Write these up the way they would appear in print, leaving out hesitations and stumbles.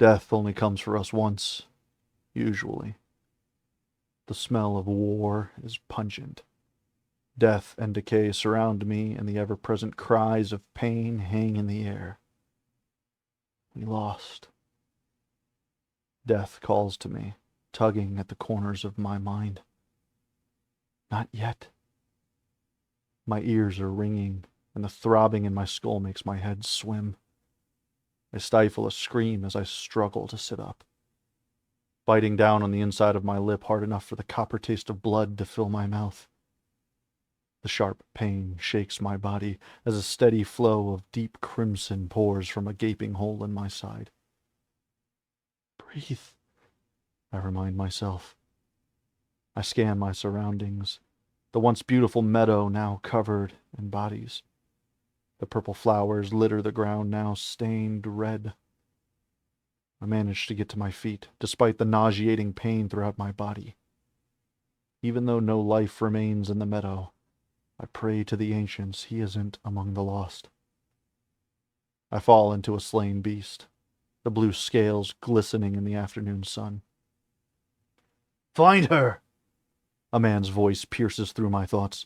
Death only comes for us once, usually. The smell of war is pungent. Death and decay surround me, and the ever-present cries of pain hang in the air. We lost. Death calls to me, tugging at the corners of my mind. Not yet. My ears are ringing, and the throbbing in my skull makes my head swim. I stifle a scream as I struggle to sit up, biting down on the inside of my lip hard enough for the copper taste of blood to fill my mouth. The sharp pain shakes my body as a steady flow of deep crimson pours from a gaping hole in my side. Breathe, I remind myself. I scan my surroundings, the once beautiful meadow now covered in bodies. The purple flowers litter the ground, now stained red. I manage to get to my feet, despite the nauseating pain throughout my body. Even though no life remains in the meadow, I pray to the ancients he isn't among the lost. I fall into a slain beast, the blue scales glistening in the afternoon sun. Find her! A man's voice pierces through my thoughts.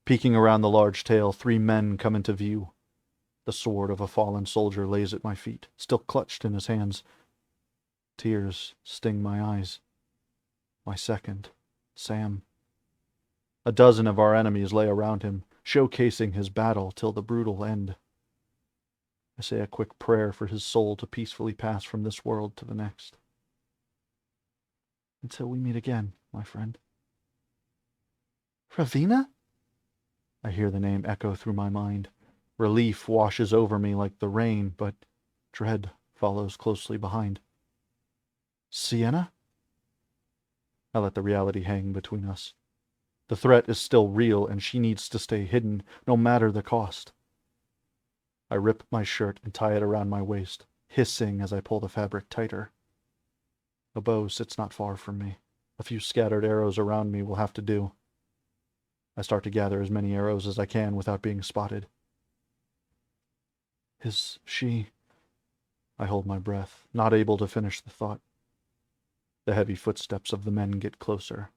Peeking around the large tail, 3 men come into view. The sword of a fallen soldier lays at my feet, still clutched in his hands. Tears sting my eyes. My second, Sam. A dozen of our enemies lay around him, showcasing his battle till the brutal end. I say a quick prayer for his soul to peacefully pass from this world to the next. Until we meet again, my friend. Ravina? I hear the name echo through my mind. Relief washes over me like the rain, but dread follows closely behind. Sienna? I let the reality hang between us. The threat is still real, and she needs to stay hidden, no matter the cost. I rip my shirt and tie it around my waist, hissing as I pull the fabric tighter. A bow sits not far from me. A few scattered arrows around me will have to do. I start to gather as many arrows as I can without being spotted. Is she... I hold my breath, not able to finish the thought. The heavy footsteps of the men get closer.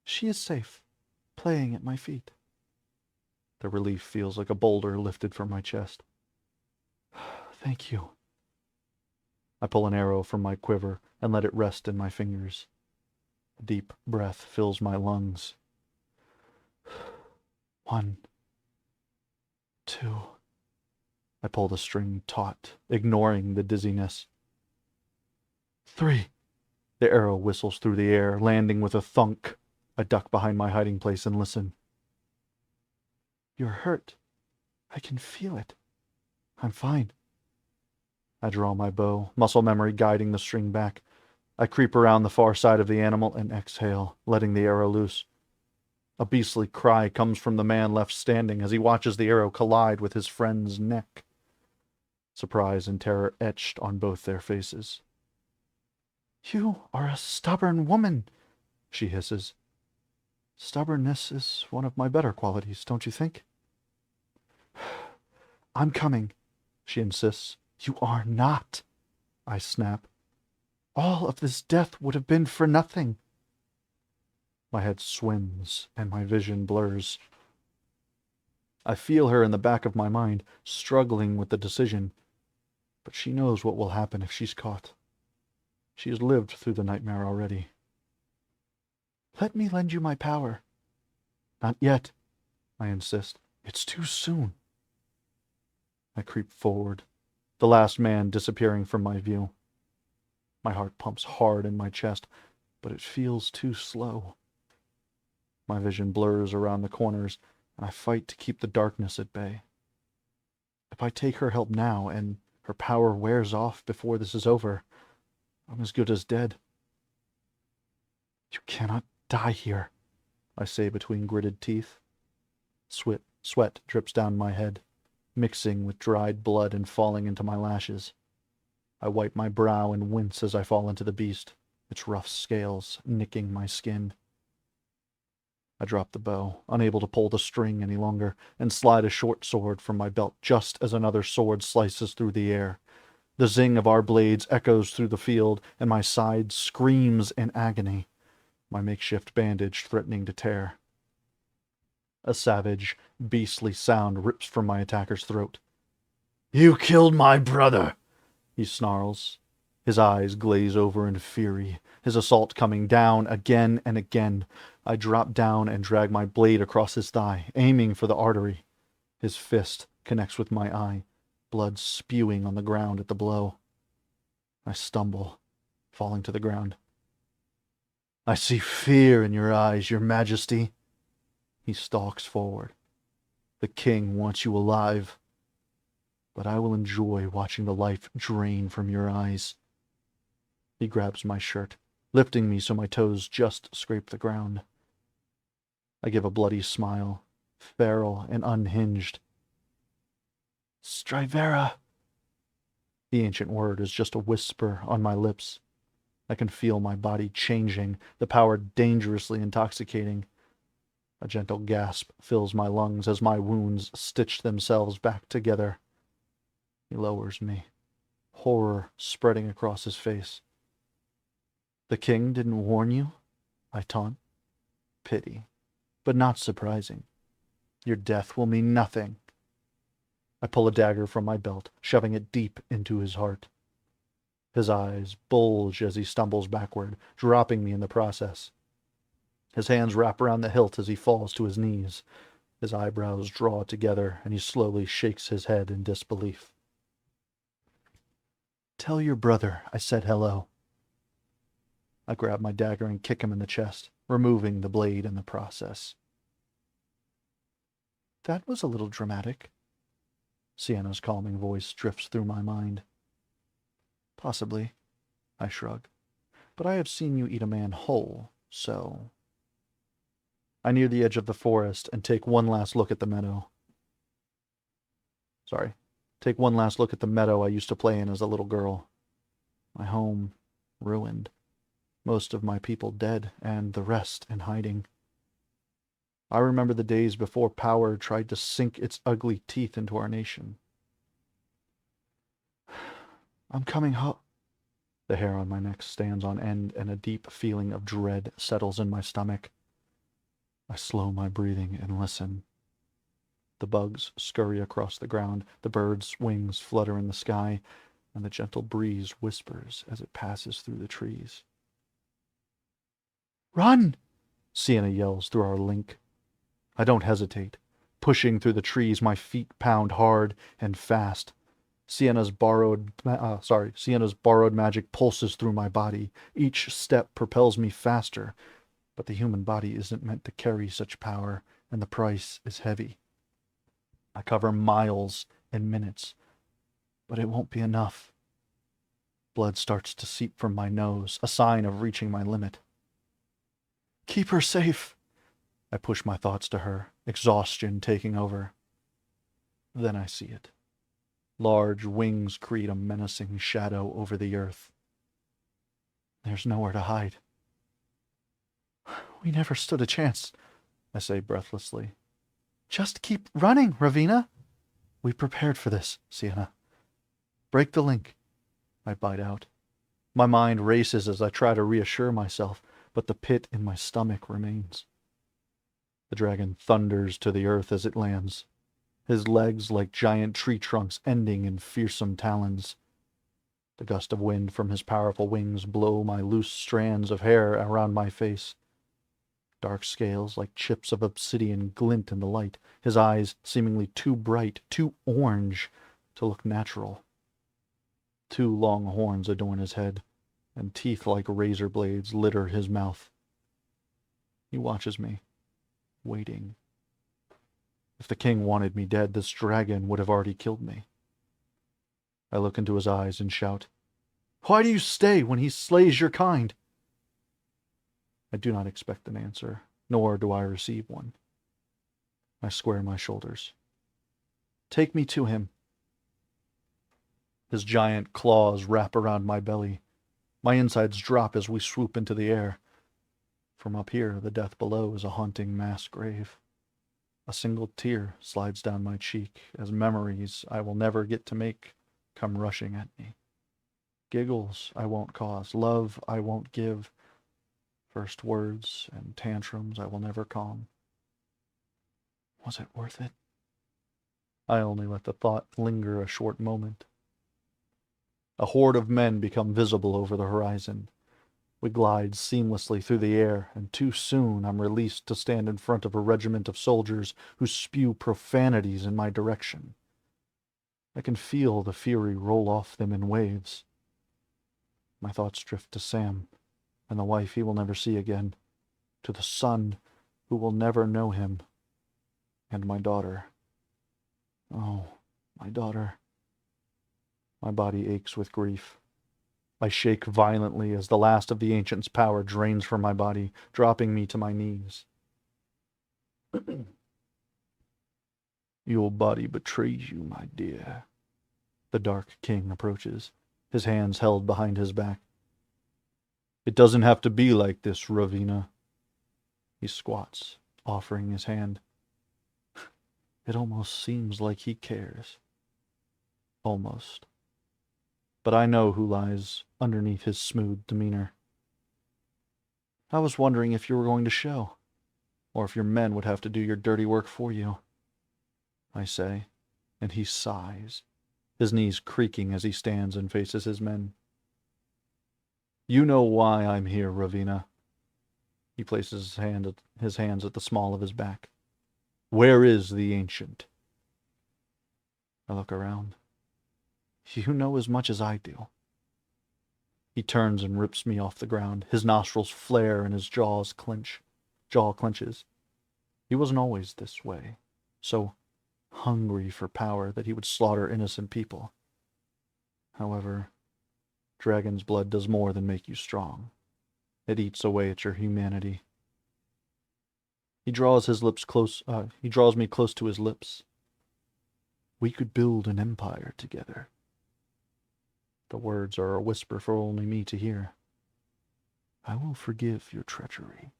She is safe, playing at my feet. The relief feels like a boulder lifted from my chest. Thank you. I pull an arrow from my quiver and let it rest in my fingers. A deep breath fills my lungs. 1, 2. I pull the string taut, ignoring the dizziness. 3. The arrow whistles through the air, landing with a thunk. I duck behind my hiding place and listen. You're hurt. I can feel it. I'm fine. I draw my bow, muscle memory guiding the string back. I creep around the far side of the animal and exhale, letting the arrow loose. A beastly cry comes from the man left standing as he watches the arrow collide with his friend's neck. Surprise and terror etched on both their faces. You are a stubborn woman, she hisses. Stubbornness is one of my better qualities, don't you think? I'm coming, she insists. You are not, I snap. All of this death would have been for nothing. My head swims and my vision blurs. I feel her in the back of my mind, struggling with the decision. But she knows what will happen if she's caught. She has lived through the nightmare already. Let me lend you my power. Not yet, I insist. It's too soon. I creep forward, the last man disappearing from my view. My heart pumps hard in my chest, but it feels too slow. My vision blurs around the corners, and I fight to keep the darkness at bay. If I take her help now, and her power wears off before this is over, I'm as good as dead. You cannot die here, I say between gritted teeth. Sweat drips down my head, mixing with dried blood and falling into my lashes. I wipe my brow and wince as I fall into the beast, its rough scales nicking my skin. I drop the bow, unable to pull the string any longer, and slide a short sword from my belt just as another sword slices through the air. The zing of our blades echoes through the field, and my side screams in agony, my makeshift bandage threatening to tear. A savage, beastly sound rips from my attacker's throat. "You killed my brother!" he snarls. His eyes glaze over in fury, his assault coming down again and again. I drop down and drag my blade across his thigh, aiming for the artery. His fist connects with my eye, blood spewing on the ground at the blow. I stumble, falling to the ground. "I see fear in your eyes, your majesty." He stalks forward. "The king wants you alive, but I will enjoy watching the life drain from your eyes." He grabs my shirt, lifting me so my toes just scrape the ground. I give a bloody smile, feral and unhinged. "Strivera." The ancient word is just a whisper on my lips. I can feel my body changing, the power dangerously intoxicating. A gentle gasp fills my lungs as my wounds stitch themselves back together. He lowers me, horror spreading across his face. "The king didn't warn you?" I taunt. Pity, but not surprising. "Your death will mean nothing." I pull a dagger from my belt, shoving it deep into his heart. His eyes bulge as he stumbles backward, dropping me in the process. His hands wrap around the hilt as he falls to his knees. His eyebrows draw together, and he slowly shakes his head in disbelief. "Tell your brother I said hello." I grab my dagger and kick him in the chest, removing the blade in the process. "That was a little dramatic." Sienna's calming voice drifts through my mind. "Possibly," I shrug. "But I have seen you eat a man whole, so—" I near the edge of the forest and take one last look at the meadow. Take one last look at the meadow I used to play in as a little girl. My home ruined. Most of my people dead, and the rest in hiding. I remember the days before power tried to sink its ugly teeth into our nation. "I'm coming home." The hair on my neck stands on end, and a deep feeling of dread settles in my stomach. I slow my breathing and listen. The bugs scurry across the ground, the birds' wings flutter in the sky, and the gentle breeze whispers as it passes through the trees. "Run!" Sienna yells through our link. I don't hesitate. Pushing through the trees, my feet pound hard and fast. Sienna's borrowed magic pulses through my body. Each step propels me faster, but the human body isn't meant to carry such power, and the price is heavy. I cover miles in minutes, but it won't be enough. Blood starts to seep from my nose, a sign of reaching my limit. "Keep her safe." I push my thoughts to her, exhaustion taking over. Then I see it. Large wings create a menacing shadow over the earth. There's nowhere to hide. "We never stood a chance," I say breathlessly. "Just keep running, Ravina." "We prepared for this, Sienna." "Break the link." I bite out. My mind races as I try to reassure myself, but the pit in my stomach remains. The dragon thunders to the earth as it lands, his legs like giant tree trunks ending in fearsome talons. The gust of wind from his powerful wings blow my loose strands of hair around my face. Dark scales like chips of obsidian glint in the light, his eyes seemingly too bright, too orange to look natural. 2 long horns adorn his head, and teeth like razor blades litter his mouth. He watches me, waiting. If the king wanted me dead, this dragon would have already killed me. I look into his eyes and shout, "Why do you stay when he slays your kind?" I do not expect an answer, nor do I receive one. I square my shoulders. "Take me to him." His giant claws wrap around my belly. My insides drop as we swoop into the air. From up here, the death below is a haunting mass grave. A single tear slides down my cheek as memories I will never get to make come rushing at me. Giggles I won't cause, love I won't give, first words and tantrums I will never calm. Was it worth it? I only let the thought linger a short moment. A horde of men become visible over the horizon. We glide seamlessly through the air, and too soon I'm released to stand in front of a regiment of soldiers who spew profanities in my direction. I can feel the fury roll off them in waves. My thoughts drift to Sam, and the wife he will never see again, to the son who will never know him, and my daughter. Oh, my daughter. My body aches with grief. I shake violently as the last of the ancient's power drains from my body, dropping me to my knees. Your body betrays you, my dear. The Dark King approaches, his hands held behind his back. It doesn't have to be like this, Ravina. He squats, offering his hand. It almost seems like he cares. Almost. But I know who lies underneath his smooth demeanor. I was wondering if you were going to show, or if your men would have to do your dirty work for you, I say, and he sighs, his knees creaking as he stands and faces his men. You know why I'm here, Ravina. He places his hands at the small of his back. Where is the ancient? I look around. You know as much as I do. He turns and rips me off the ground. His nostrils flare and his jaw clenches. He wasn't always this way, so hungry for power that he would slaughter innocent people. However, dragon's blood does more than make you strong. It eats away at your humanity. He draws me close to his lips. We could build an empire together. The words are a whisper for only me to hear. I will forgive your treachery.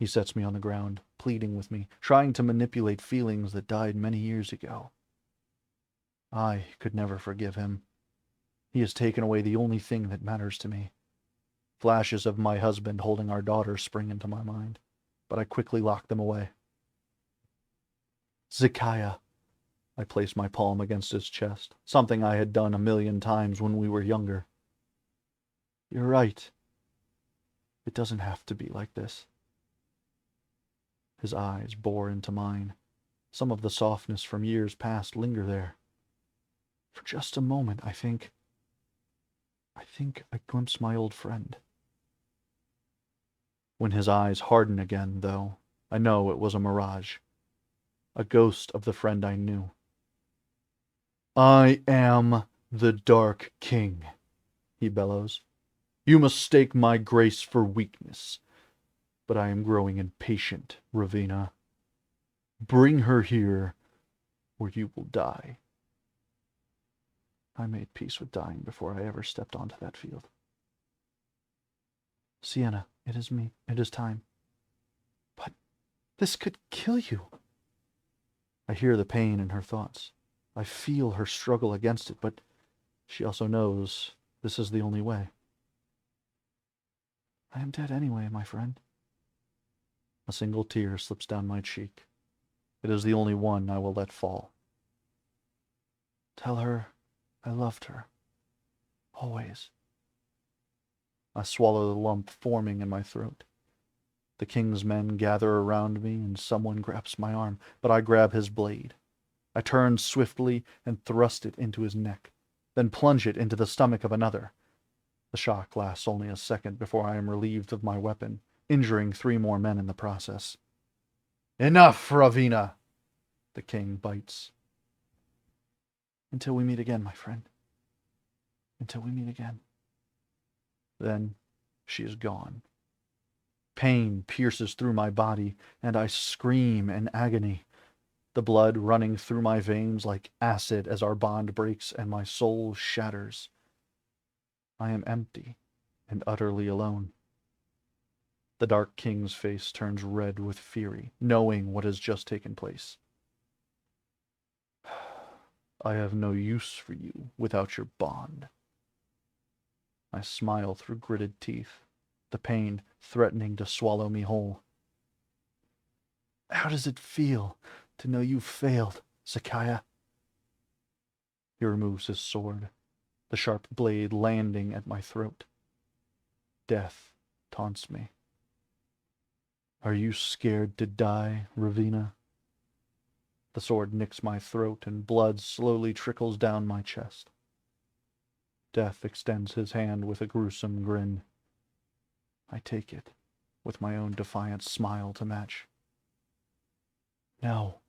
He sets me on the ground, pleading with me, trying to manipulate feelings that died many years ago. I could never forgive him. He has taken away the only thing that matters to me. Flashes of my husband holding our daughter spring into my mind, but I quickly lock them away. Zekiah. I place my palm against his chest, something I had done 1,000,000 times when we were younger. You're right. It doesn't have to be like this. His eyes bore into mine. Some of the softness from years past linger there. For just a moment, I think I glimpse my old friend. When his eyes harden again, though, I know it was a mirage, a ghost of the friend I knew. I am the Dark King, he bellows. You mistake my grace for weakness, but I am growing impatient, Ravina. Bring her here, or you will die. I made peace with dying before I ever stepped onto that field. Sienna, it is me. It is time. But this could kill you. I hear the pain in her thoughts. I feel her struggle against it, but she also knows this is the only way. I am dead anyway, my friend. A single tear slips down my cheek. It is the only one I will let fall. Tell her I loved her. Always. I swallow the lump forming in my throat. The king's men gather around me, and someone grabs my arm, but I grab his blade. I turn swiftly and thrust it into his neck, then plunge it into the stomach of another. The shock lasts only a second before I am relieved of my weapon, injuring 3 more men in the process. Enough, Ravina! The king bites. Until we meet again, my friend. Until we meet again. Then she is gone. Pain pierces through my body, and I scream in agony, the blood running through my veins like acid as our bond breaks and my soul shatters. I am empty and utterly alone. The Dark King's face turns red with fury, knowing what has just taken place. I have no use for you without your bond, I smile through gritted teeth, the pain threatening to swallow me whole. How does it feel to know you've failed, Zakaya? He removes his sword, the sharp blade landing at my throat. Death taunts me. Are you scared to die, Ravina? The sword nicks my throat and blood slowly trickles down my chest. Death extends his hand with a gruesome grin. I take it, with my own defiant smile to match. No,